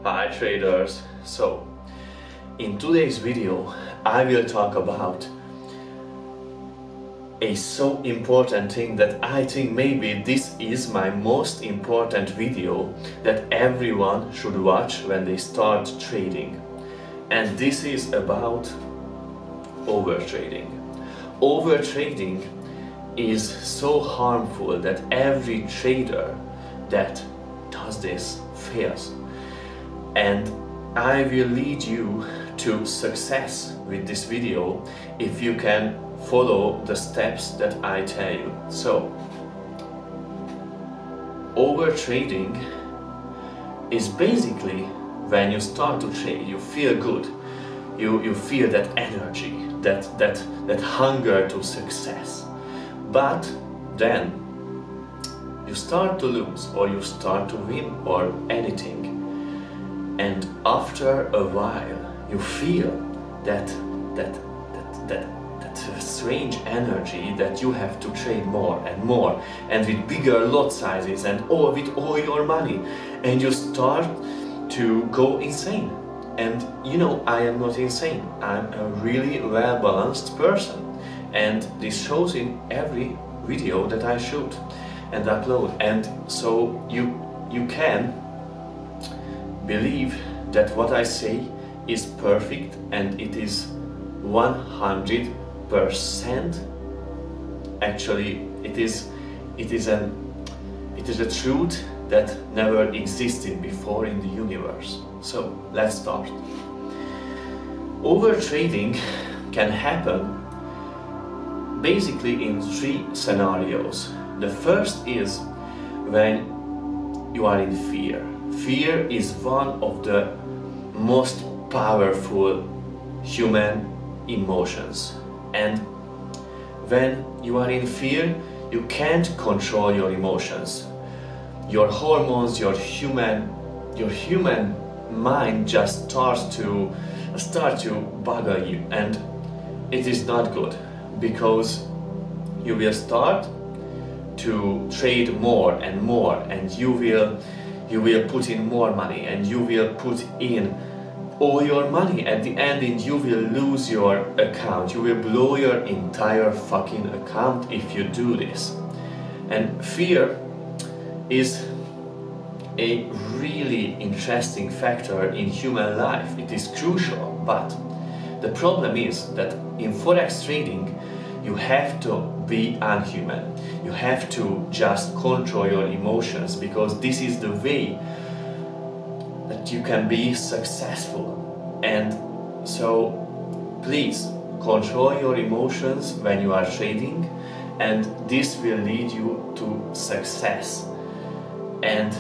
Hi traders! So, in today's video I will talk about a so important thing that I think maybe this is my most important video that everyone should watch when they start trading. And this is about overtrading. Overtrading is so harmful that every trader that does this fails. And I will lead you to success with this video if you can follow the steps that I tell you. So, overtrading is basically when you start to trade, you feel good, you feel that energy, that hunger to success. But then you start to lose, or you start to win, or anything. And after a while, you feel that strange energy that you have to trade more and more, and with bigger lot sizes, and with all your money, and you start to go insane. And you know, I am not insane. I'm a really well-balanced person, and this shows in every video that I shoot and upload. And so you can believe that what I say is perfect and it is 100%. Actually, it is a truth that never existed before in the universe. So let's start. Overtrading can happen basically in three scenarios. The first is when you are in fear. Fear is one of the most powerful human emotions, and when you are in fear, you can't control your emotions. Your hormones, your human mind just starts to bugger you, and it is not good, because you will start to trade more and more, and you will put in more money, and you will put in all your money at the end, and you will lose your account. You will blow your entire fucking account if you do this. And fear is a really interesting factor in human life. It is crucial, but the problem is that in forex trading you have to be unhuman. You have to just control your emotions, because this is the way that you can be successful. And so please control your emotions when you are trading, and this will lead you to success. And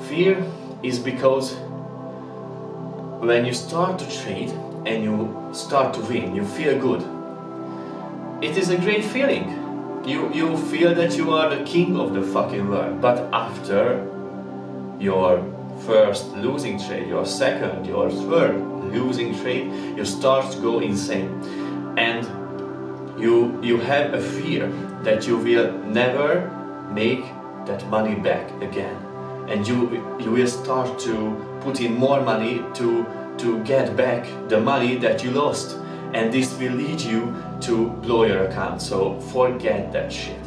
fear is because when you start to trade and you start to win, you feel good. It is a great feeling. You feel that you are the king of the fucking world. But after your first losing trade, your second, your third losing trade, you start to go insane. And you have a fear that you will never make that money back again. And you will start to put in more money to get back the money that you lost. And this will lead you to blow your account, so forget that shit.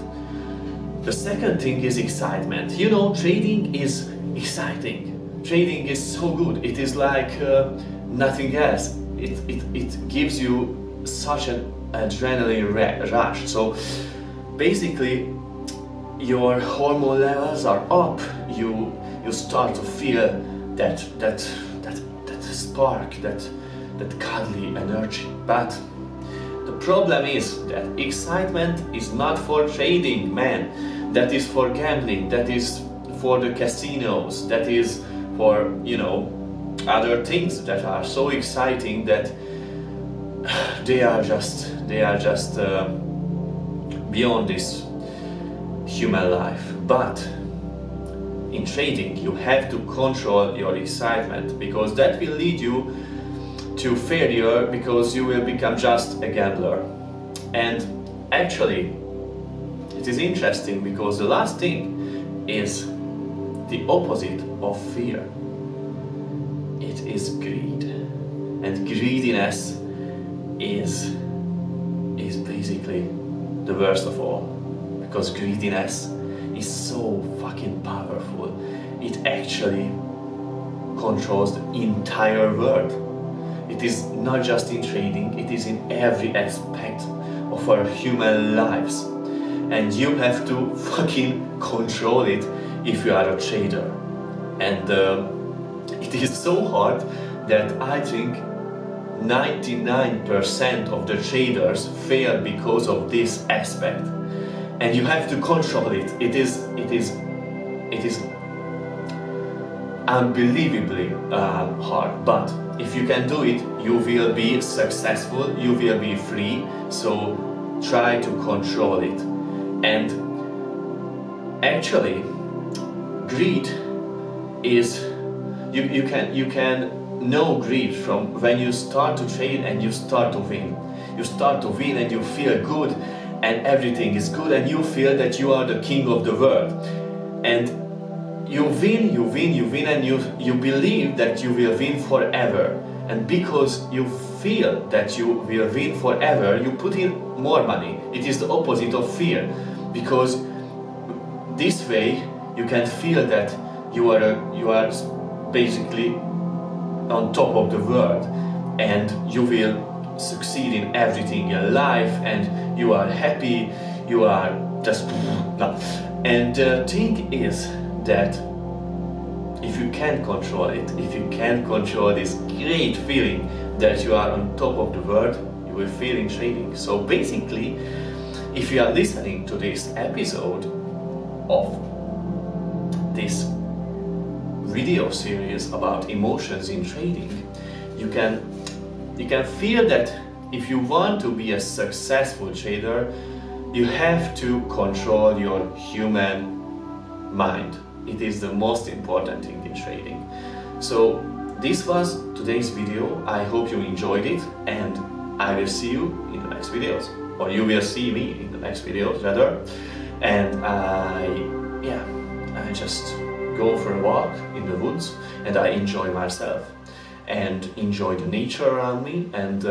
The second thing is excitement. You know, trading is exciting. Trading is so good. It is like nothing else. It gives you such an adrenaline rush. So basically, your hormone levels are up. You start to feel that spark, that cuddly energy. But the problem is that excitement is not for trading, man. That is for gambling, that is for the casinos, that is for, you know, other things that are so exciting that they are just beyond this human life. But in trading you have to control your excitement, because that will lead you to failure, because you will become just a gambler. And actually it is interesting, because the last thing is the opposite of fear. it is greed. And greediness is basically the worst of all, because greediness is so fucking powerful. It actually controls the entire world. It is not just in trading, it is in every aspect of our human lives. And you have to fucking control it if you are a trader. And it is so hard that I think 99% of the traders fail because of this aspect. And you have to control it. It is unbelievably hard. But if you can do it, you will be successful, you will be free. So try to control it. And actually, greed is, you can know greed from when you start to trade and you start to win. You start to win and you feel good and everything is good and you feel that you are the king of the world. And you win and you believe that you will win forever. And because you feel that you will win forever, you put in more money. It is the opposite of fear, because this way you can feel that you are basically on top of the world and you will succeed in everything in life and you are happy, you are just no. And the thing is that if you can control it, if you can control this great feeling that you are on top of the world, you will feel in trading. So basically, if you are listening to this episode of this video series about emotions in trading, you can feel that if you want to be a successful trader, you have to control your human mind. It is the most important thing in trading. So this was today's video. I hope you enjoyed it, and I will see you in the next videos, or you will see me in the next videos rather. And I just go for a walk in the woods and I enjoy myself and enjoy the nature around me. And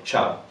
ciao.